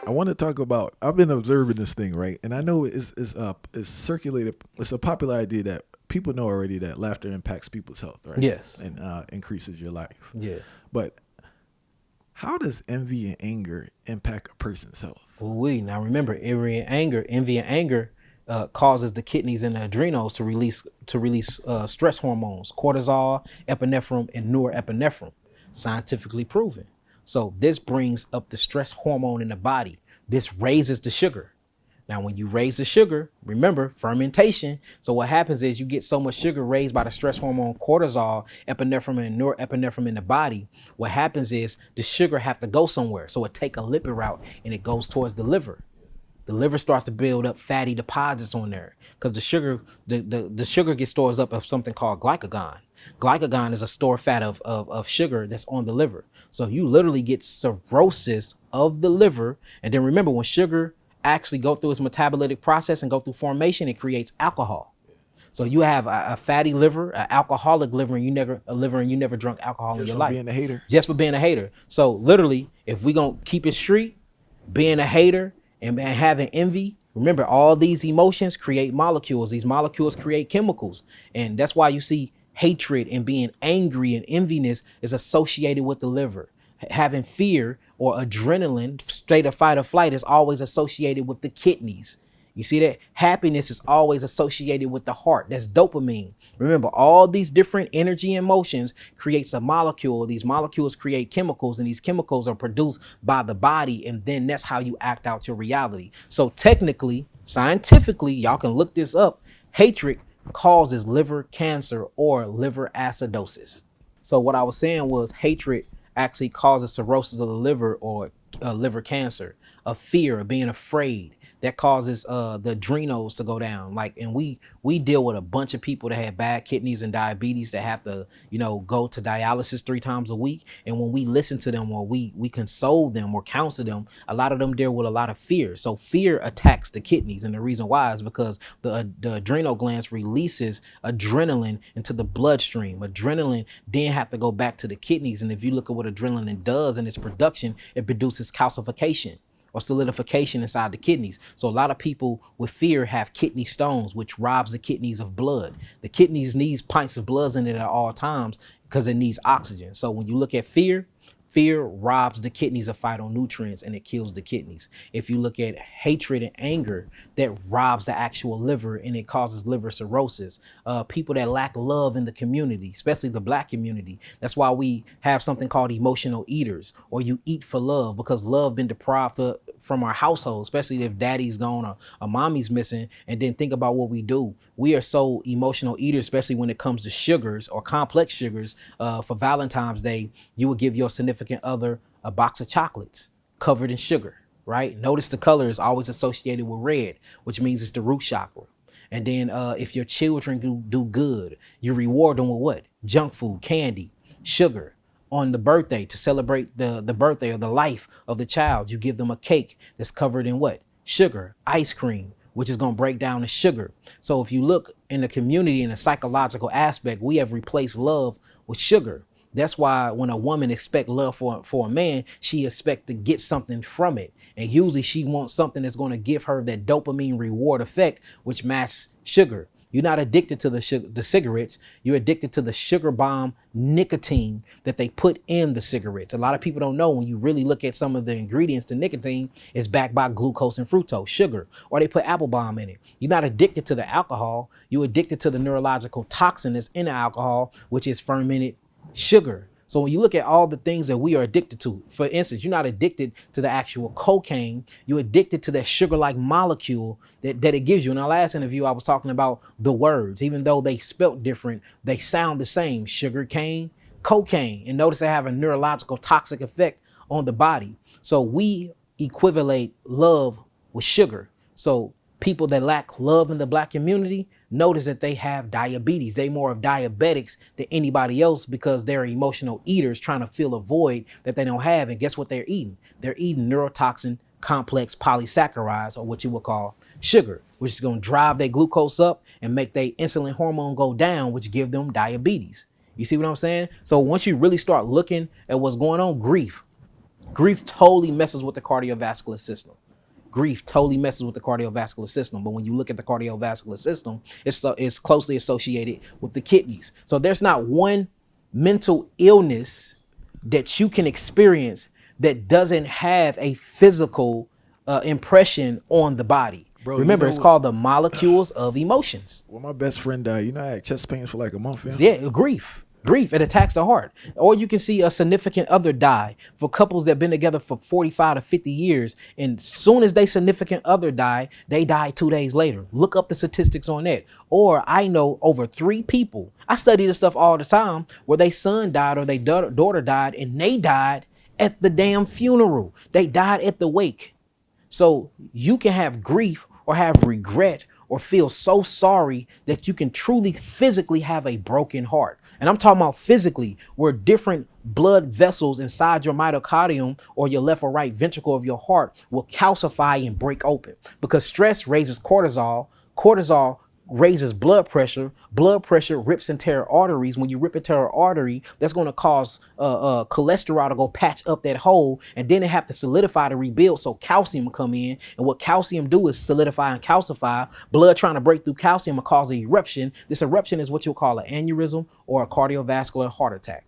I want to talk about. I've been observing this thing, right? And I know it's circulated. It's a popular idea that people know already that laughter impacts people's health, right? Yes. And increases your life. Yeah. But how does envy and anger impact a person's health? Now remember, envy and anger causes the kidneys and the adrenals to release stress hormones, cortisol, epinephrine, and norepinephrine, scientifically proven. So this brings up the stress hormone in the body. This raises the sugar. Now, when you raise the sugar, remember fermentation. So what happens is you get so much sugar raised by the stress hormone, cortisol, epinephrine, and norepinephrine in the body. What happens is the sugar have to go somewhere. So it take a lipid route and it goes towards the liver. The liver starts to build up fatty deposits on there because the sugar gets stored up of something called glycagon. Glycagon is a store fat of sugar that's on the liver. So you literally get cirrhosis of the liver. And then remember, when sugar actually go through its metabolitic process and go through formation, it creates alcohol. So you have a fatty liver, an alcoholic liver, and you never drunk alcohol in your life. Just for being a hater. Just for being a hater. So literally, if we gonna keep it street, being a hater and having envy, remember all these emotions create molecules. These molecules create chemicals, and that's why you see hatred and being angry and enviness is associated with the liver. Having fear or adrenaline, state of fight or flight, is always associated with the kidneys. You see that? Happiness is always associated with the heart. That's dopamine. Remember, all these different energy emotions creates a molecule. These molecules create chemicals, and these chemicals are produced by the body, and then that's how you act out your reality. So technically, scientifically, y'all can look this up. Hatred causes liver cancer or liver acidosis. So what I was saying was hatred actually causes cirrhosis of the liver or liver cancer, of fear, of being afraid. That causes the adrenals to go down. Like, and we deal with a bunch of people that have bad kidneys and diabetes that have to, go to dialysis 3 times a week. And when we listen to them or we console them or counsel them, a lot of them deal with a lot of fear. So fear attacks the kidneys. And the reason why is because the adrenal glands releases adrenaline into the bloodstream. Adrenaline then have to go back to the kidneys. And if you look at what adrenaline does in its production, it produces calcification or solidification inside the kidneys. So a lot of people with fear have kidney stones, which robs the kidneys of blood. The kidneys needs pints of blood in it at all times because it needs oxygen. So when you look at fear robs the kidneys of phytonutrients and it kills the kidneys. If you look at hatred and anger, that robs the actual liver and it causes liver cirrhosis. People that lack love in the community, especially the Black community. That's why we have something called emotional eaters, or you eat for love, because love been deprived from our household, especially if daddy's gone or mommy's missing. And then think about what we do. We are so emotional eaters, especially when it comes to sugars or complex sugars. For Valentine's Day, you would give your significant other a box of chocolates covered in sugar, right? Notice the color is always associated with red, which means it's the root chakra. And then if your children do good, you reward them with what? Junk food, candy, sugar. On the birthday, to celebrate the birthday or the life of the child, you give them a cake that's covered in what? Sugar, ice cream, which is going to break down the sugar. So if you look in the community in a psychological aspect, we have replaced love with sugar. That's why when a woman expects love for a man, she expects to get something from it. And usually she wants something that's going to give her that dopamine reward effect, which matches sugar. You're not addicted to the cigarettes. You're addicted to the sugar bomb nicotine that they put in the cigarettes. A lot of people don't know, when you really look at some of the ingredients to nicotine, it's backed by glucose and fructose, sugar, or they put apple bomb in it. You're not addicted to the alcohol. You're addicted to the neurological toxin that's in the alcohol, which is fermented sugar. So when you look at all the things that we are addicted to, for instance, you're not addicted to the actual cocaine. You're addicted to that sugar-like molecule that it gives you. In our last interview, I was talking about the words. Even though they spelt different, they sound the same. Sugar cane, cocaine. And notice they have a neurological toxic effect on the body. So we equivalent love with sugar. So people that lack love in the Black community, notice that they have diabetes. They more of diabetics than anybody else because they're emotional eaters trying to fill a void that they don't have. And guess what they're eating? They're eating neurotoxin complex polysaccharides, or what you would call sugar, which is going to drive their glucose up and make their insulin hormone go down, which give them diabetes. You see what I'm saying? So once you really start looking at what's going on, grief Grief totally messes with the cardiovascular system. Grief totally messes with the cardiovascular system. But when you look at the cardiovascular system, it's closely associated with the kidneys. So there's not one mental illness that you can experience that doesn't have a physical impression on the body. Bro, remember, it's called the molecules of emotions. When my best friend died, you know, I had chest pains for like a month. Yeah, grief. It attacks the heart. Or you can see a significant other die. For couples that have been together for 45 to 50 years, and soon as they significant other die, they die 2 days later. Look up the statistics on that. Or I know over 3 people, I study this stuff all the time, where their son died or their daughter died, and they died at the damn funeral. They died at the wake. So you can have grief or have regret or feel so sorry that you can truly physically have a broken heart. And I'm talking about physically, where different blood vessels inside your myocardium or your left or right ventricle of your heart will calcify and break open, because stress raises cortisol. Cortisol raises blood pressure. Blood pressure rips and tear arteries. When you rip and tear an artery, that's going to cause cholesterol to go patch up that hole, and then they have to solidify to rebuild. So calcium will come in, and what calcium do is solidify and calcify. Blood trying to break through calcium will cause an eruption. This eruption is what you'll call an aneurysm or a cardiovascular heart attack.